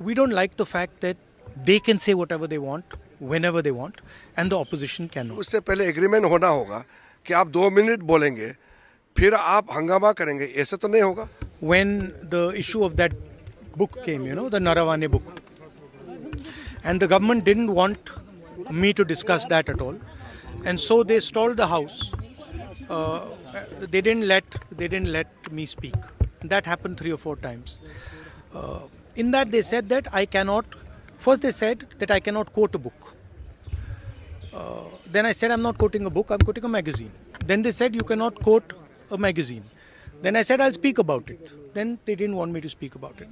we don't like the fact that they can say whatever they want, whenever they want, and the opposition cannot. उससे पहले agreement होना होगा कि आप 2 minute बोलेंगे, फिर आप हंगामा करेंगे, ऐसा तो नहीं होगा. When the issue of that book came, the Naravane book, and the government didn't want me to discuss that at all, and so they stalled the house. They didn't let me speak. That happened 3 or 4 times. In that they said that I cannot. First they said that I cannot quote a book. Then I said I'm not quoting a book, I'm quoting a magazine. Then they said you cannot quote a magazine. Then I said I'll speak about it. Then they didn't want me to speak about it.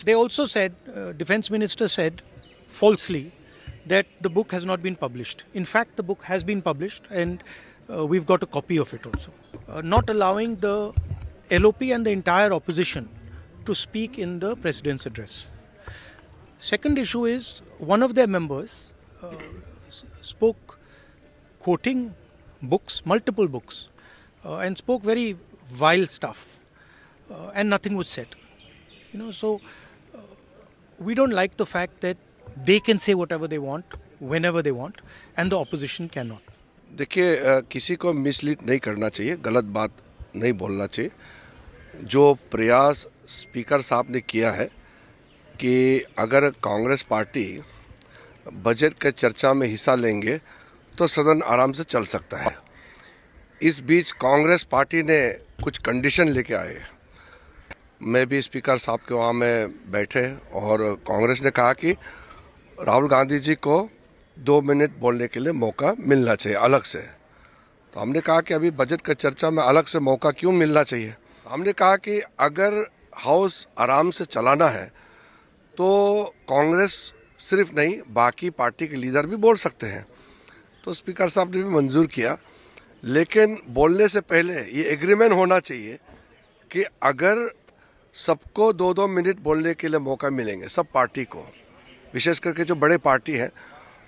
They also said, Defence Minister said falsely that the book has not been published. In fact, the book has been published and we've got a copy of it also. Not allowing the LOP and the entire opposition to speak in the President's address. Second issue is one of their members spoke quoting books, multiple books, and spoke very vile stuff, and nothing was said. So we don't like the fact that they can say whatever they want, whenever they want, and the opposition cannot. देखिए, किसी को mislead नहीं करना चाहिए, गलत बात नहीं बोलना चाहिए. जो प्रयास स्पीकर साहब ने किया है कि अगर कांग्रेस पार्टी बजट के चर्चा में हिस्सा लेंगे तो सदन आराम से चल सकता है. इस बीच कांग्रेस पार्टी ने कुछ कंडीशन लेके आए. मैं भी स्पीकर साहब के वहाँ में बैठे और कांग्रेस ने कहा कि राहुल गांधी जी को 2 मिनट बोलने के लिए मौका मिलना चाहिए अलग से. तो हमने कहा कि अभी बजट का चर्चा में अलग से मौका क्यों मिलना चाहिए. हमने कहा कि अगर हाउस आराम से चलाना है तो कांग्रेस सिर्फ नहीं, बाकी पार्टी के लीडर भी बोल सकते हैं. तो स्पीकर साहब ने भी मंजूर किया, लेकिन बोलने से पहले ये एग्रीमेंट होना चाहिए कि अगर सबको 2-2 मिनट बोलने के लिए मौका मिलेंगे, सब पार्टी को, विशेष करके जो बड़े पार्टी हैं,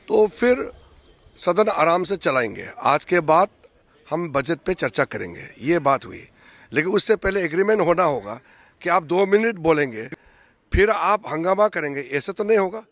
तो फिर सदन आराम से चलाएंगे. आज के बाद हम बजट पे चर्चा करेंगे, ये बात हुई. लेकिन उससे पहले एग्रीमेंट होना होगा कि आप 2 मिनट बोलेंगे, फिर आप हंगामा करेंगे, ऐसा तो नहीं होगा.